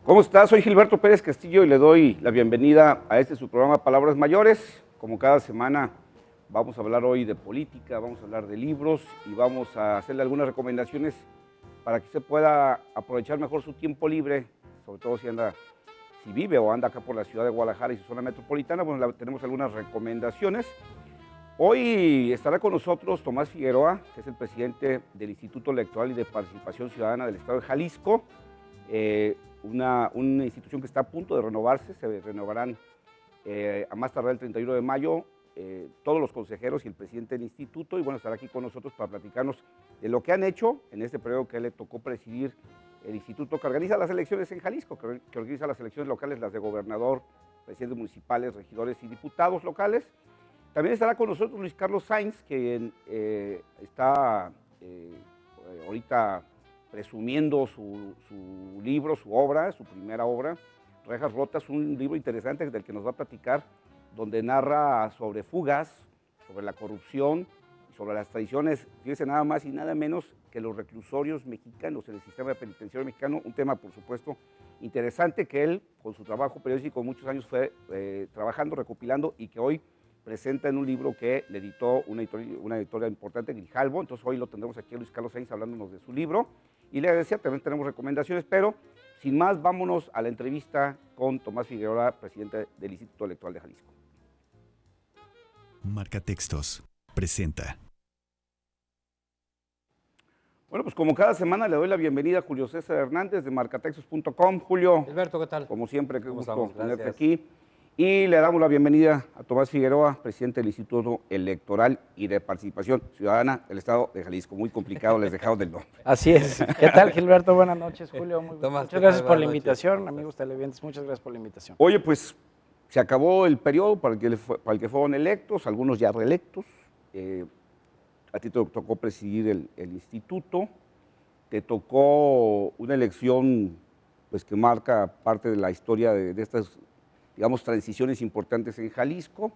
¿Cómo estás? Soy Gilberto Pérez Castillo y le doy la bienvenida a su programa Palabras Mayores. Como cada semana vamos a hablar hoy de política, vamos a hablar de libros y vamos a hacerle algunas recomendaciones para que usted pueda aprovechar mejor su tiempo libre, sobre todo si vive o anda acá por la ciudad de Guadalajara y su zona metropolitana. Bueno, tenemos algunas recomendaciones. Hoy estará con nosotros Tomás Figueroa, que es el presidente del Instituto Electoral y de Participación Ciudadana del Estado de Jalisco. Una institución que está a punto de renovarse, se renovarán a más tardar el 31 de mayo todos los consejeros y el presidente del instituto, y bueno, estará aquí con nosotros para platicarnos de lo que han hecho en este periodo que le tocó presidir el instituto que organiza las elecciones en Jalisco, que organiza las elecciones locales, las de gobernador, presidentes municipales, regidores y diputados locales. También estará con nosotros Luis Carlos Sainz, que está ahorita presumiendo su libro, su obra, su primera obra, Rejas Rotas, un libro interesante del que nos va a platicar, donde narra sobre fugas, sobre la corrupción, sobre las traiciones, fíjese, nada más y nada menos que los reclusorios mexicanos en el sistema penitenciario mexicano, un tema, por supuesto, interesante que él, con su trabajo periodístico, muchos años fue trabajando, recopilando, y que hoy presenta en un libro que le editó una editora importante, Grijalbo. Entonces hoy lo tendremos aquí a Luis Carlos Sainz hablándonos de su libro. Y le decía, también tenemos recomendaciones, pero sin más, vámonos a la entrevista con Tomás Figueroa, presidente del Instituto Electoral de Jalisco. Marcatextos presenta. Bueno, pues como cada semana le doy la bienvenida a Julio César Hernández de marcatextos.com. Julio, Alberto, ¿qué tal? Como siempre, qué gusto tenerte Gracias. aquí. Y le damos la bienvenida a Tomás Figueroa, presidente del Instituto Electoral y de Participación Ciudadana del Estado de Jalisco. Muy complicado, les dejamos del nombre. Así es. ¿Qué tal, Gilberto? Buenas noches, Julio. Tomás, Muchas gracias por la buenas invitación, noches. amigos televidentes. Muchas gracias por la invitación. Oye, pues se acabó el periodo para el que fueron electos, algunos ya reelectos. A ti te tocó presidir el instituto, te tocó una elección pues, que marca parte de la historia de estas, digamos, transiciones importantes en Jalisco.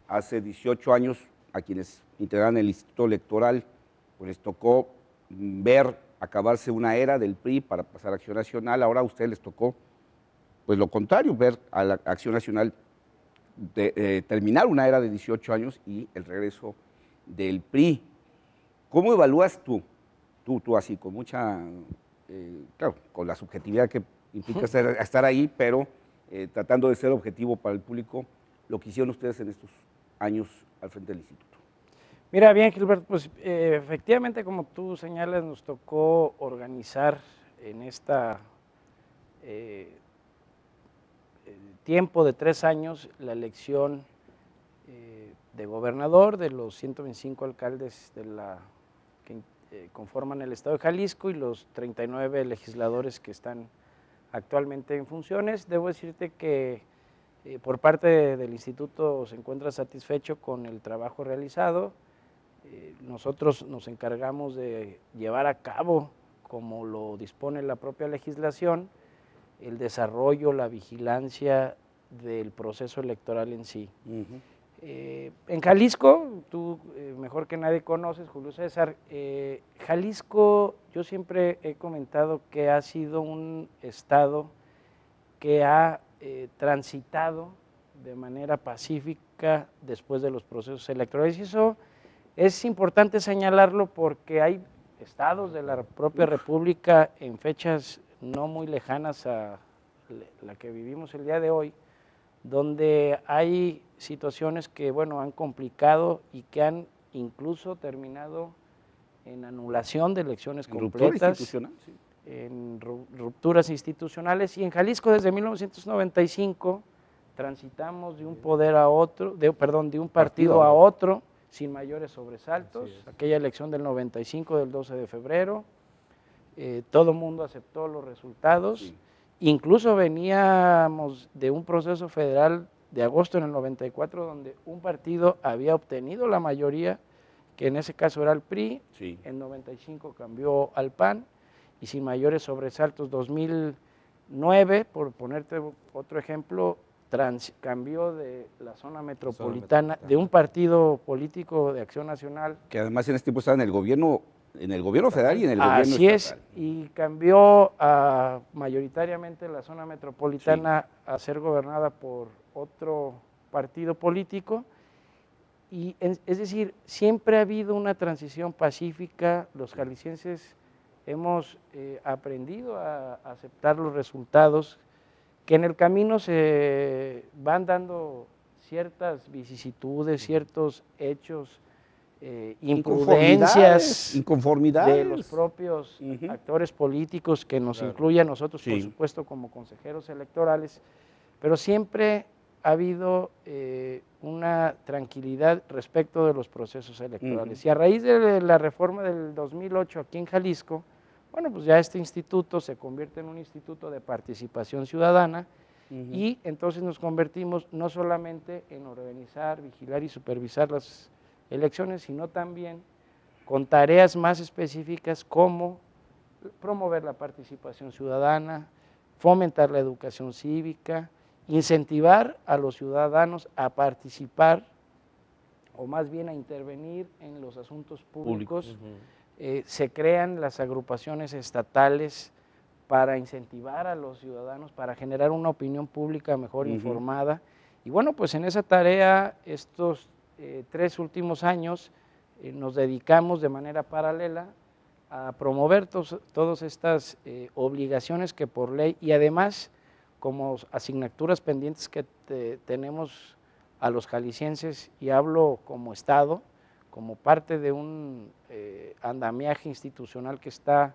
Hace 18 años a quienes integraban el Instituto Electoral, pues les tocó ver acabarse una era del PRI para pasar a Acción Nacional. Ahora a ustedes les tocó pues lo contrario, ver a la Acción Nacional terminar una era de 18 años y el regreso del PRI. ¿Cómo evalúas tú así, con mucha, claro, con la subjetividad que implica estar ahí, pero tratando de ser objetivo para el público, lo que hicieron ustedes en estos años al frente del instituto? Mira, bien, Gilberto, pues efectivamente, como tú señalas, nos tocó organizar en esta tiempo de 3 años la elección de gobernador de los 125 alcaldes que conforman el estado de Jalisco y los 39 legisladores que están actualmente en funciones. Debo decirte que por parte del instituto se encuentra satisfecho con el trabajo realizado. Nosotros nos encargamos de llevar a cabo, como lo dispone la propia legislación, el desarrollo, la vigilancia del proceso electoral en sí. En Jalisco, tú mejor que nadie conoces, Julio César, Jalisco, yo siempre he comentado que ha sido un estado que ha transitado de manera pacífica después de los procesos electorales, y eso es importante señalarlo porque hay estados de la propia República en fechas no muy lejanas a la que vivimos el día de hoy, donde hay situaciones que, bueno, han complicado y que han incluso terminado en anulación de elecciones completas, en rupturas institucionales. Y en Jalisco desde 1995 transitamos de un poder a otro, de un partido a otro, sin mayores sobresaltos. Aquella elección del 95, del 12 de febrero, todo el mundo aceptó los resultados. Sí. Incluso veníamos de un proceso federal de agosto en el 94, donde un partido había obtenido la mayoría, que en ese caso era el PRI, Sí. en 95 cambió al PAN, y sin mayores sobresaltos, 2009, por ponerte otro ejemplo, cambió de la zona metropolitana, de un partido político de Acción Nacional. Que además en este tiempo estaba en el gobierno federal y en el gobierno Así estatal. es, y cambió mayoritariamente la zona metropolitana a ser gobernada por otro partido político. Y es decir, siempre ha habido una transición pacífica, los jaliscienses hemos aprendido a aceptar los resultados, que en el camino se van dando ciertas vicisitudes, ciertos hechos, imprudencias inconformidades de los propios actores políticos que nos incluye a nosotros, por supuesto, como consejeros electorales, pero siempre ha habido una tranquilidad respecto de los procesos electorales. Y a raíz de la reforma del 2008 aquí en Jalisco, bueno, pues ya este instituto se convierte en un instituto de participación ciudadana, y entonces nos convertimos no solamente en organizar, vigilar y supervisar las elecciones, sino también con tareas más específicas como promover la participación ciudadana, fomentar la educación cívica, incentivar a los ciudadanos a participar, o más bien a intervenir en los asuntos públicos. Se crean las agrupaciones estatales para incentivar a los ciudadanos, para generar una opinión pública mejor informada. Y bueno, pues en esa tarea, estos 3 últimos años, nos dedicamos de manera paralela a promover todas estas obligaciones que por ley, y además como asignaturas pendientes que tenemos a los jaliscienses, y hablo como Estado, como parte de un andamiaje institucional que está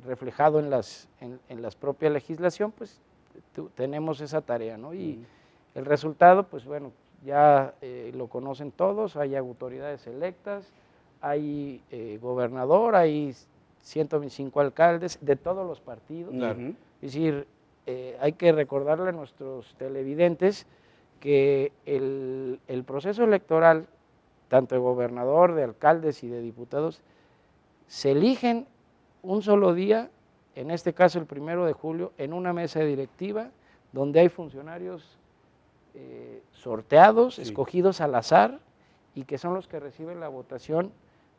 reflejado en la propia legislación, pues tenemos esa tarea, ¿no? Y el resultado, pues bueno, ya lo conocen todos, hay autoridades electas, hay gobernador, hay 125 alcaldes de todos los partidos. Es decir, hay que recordarle a nuestros televidentes que el proceso electoral, tanto de gobernador, de alcaldes y de diputados, se eligen un solo día, en este caso el 1 de julio, en una mesa directiva donde hay funcionarios sorteados, escogidos al azar, y que son los que reciben la votación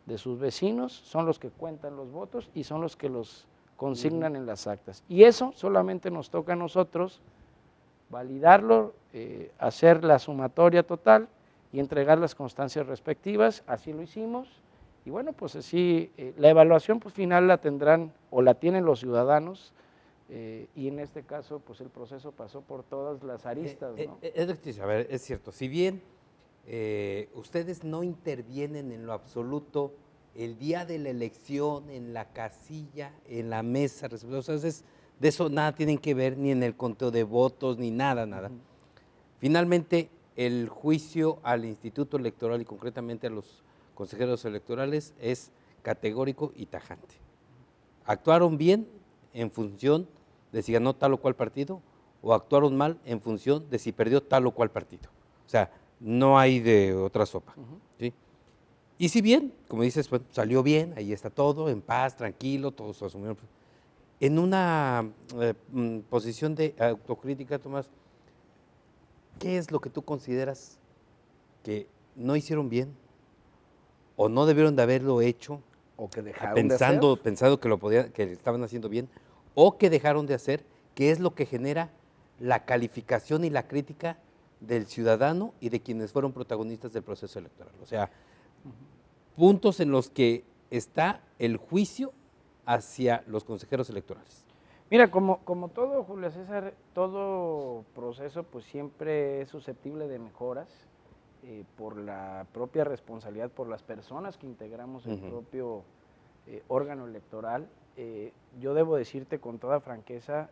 de sus vecinos, son los que cuentan los votos y son los que los consignan en las actas. Y eso solamente nos toca a nosotros validarlo, hacer la sumatoria total y entregar las constancias respectivas. Así lo hicimos, y bueno, pues así la evaluación pues, final la tendrán o la tienen los ciudadanos, y en este caso pues el proceso pasó por todas las aristas, ¿no? A ver, es cierto, si bien ustedes no intervienen en lo absoluto el día de la elección, en la casilla, en la mesa, o sea, de eso nada tienen que ver, ni en el conteo de votos, ni nada. Finalmente, el juicio al Instituto Electoral y concretamente a los consejeros electorales es categórico y tajante. Actuaron bien en función de si ganó tal o cual partido, o actuaron mal en función de si perdió tal o cual partido. O sea, no hay de otra sopa. ¿Sí? Y si bien, como dices, bueno, salió bien, ahí está todo, en paz, tranquilo, todos asumieron. En una posición de autocrítica, Tomás, ¿qué es lo que tú consideras que no hicieron bien o no debieron de haberlo hecho, o que dejaron pensando de que estaban haciendo bien, o que dejaron de hacer, que es lo que genera la calificación y la crítica del ciudadano y de quienes fueron protagonistas del proceso electoral? O sea, puntos en los que está el juicio hacia los consejeros electorales. Mira, como todo, Julio César, todo proceso pues siempre es susceptible de mejoras por la propia responsabilidad, por las personas que integramos el propio órgano electoral. Yo debo decirte con toda franqueza,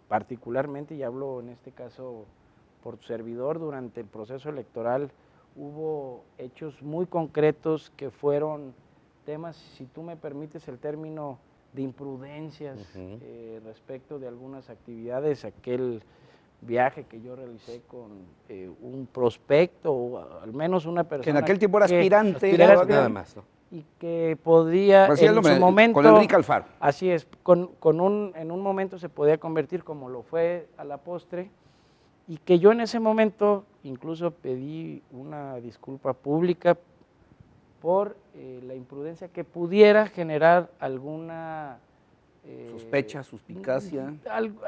particularmente, y hablo en este caso por tu servidor, durante el proceso electoral hubo hechos muy concretos que fueron temas, si tú me permites el término, de imprudencias respecto de algunas actividades. Aquel viaje que yo realicé con un prospecto o al menos una persona Que en aquel tiempo era que- aspirante. Nada más, ¿no? y que podía Así es el en su nombre, momento, con Enrique Alfaro. así es, en un momento se podía convertir como lo fue a la postre, y que yo en ese momento incluso pedí una disculpa pública por la imprudencia que pudiera generar alguna Sospecha, suspicacia.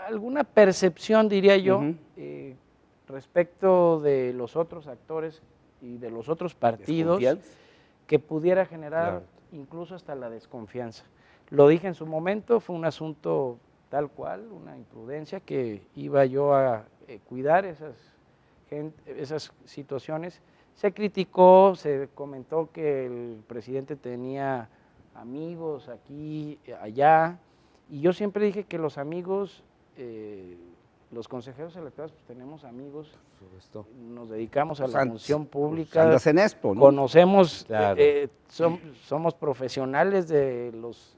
alguna percepción, diría yo, Ujú. respecto de los otros actores y de los otros partidos, Desconfianza. que pudiera generar Claro. incluso hasta la desconfianza. Lo dije en su momento, fue un asunto tal cual, una imprudencia, que iba yo a cuidar esas situaciones. Se criticó, se comentó que el presidente tenía amigos aquí, allá, y yo siempre dije que los amigos, los consejeros electorales, pues tenemos amigos, Por supuesto. nos dedicamos a Pues la antes, función pues pública, andas en esto, ¿no? conocemos, Claro. somos profesionales de los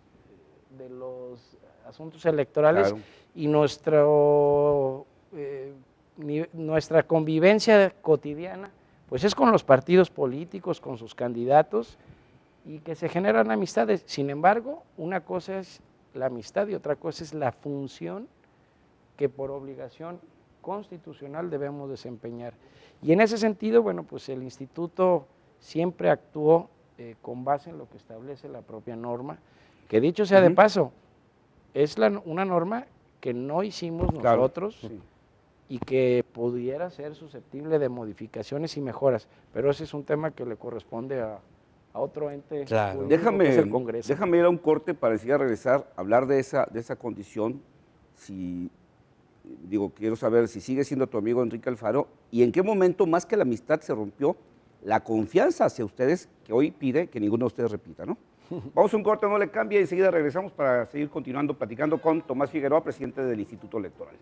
asuntos electorales, Claro. y nuestra convivencia cotidiana pues es con los partidos políticos, con sus candidatos, y que se generan amistades. Sin embargo, una cosa es la amistad y otra cosa es la función que por obligación constitucional debemos desempeñar. Y en ese sentido, bueno, pues el instituto siempre actuó con base en lo que establece la propia norma, que dicho sea de Ujú. paso, es una norma que no hicimos Claro, nosotros, sí. y que pudiera ser susceptible de modificaciones y mejoras, pero ese es un tema que le corresponde a otro ente Claro. jurídico, que es el Congreso. Déjame ir a un corte para enseguida regresar, hablar de esa condición. Si, digo, quiero saber si sigue siendo tu amigo Enrique Alfaro y en qué momento, más que la amistad, se rompió la confianza hacia ustedes, que hoy pide que ninguno de ustedes repita, ¿no? Vamos a un corte, no le cambie, y enseguida regresamos para seguir continuando platicando con Tomás Figueroa, presidente del Instituto Electoral.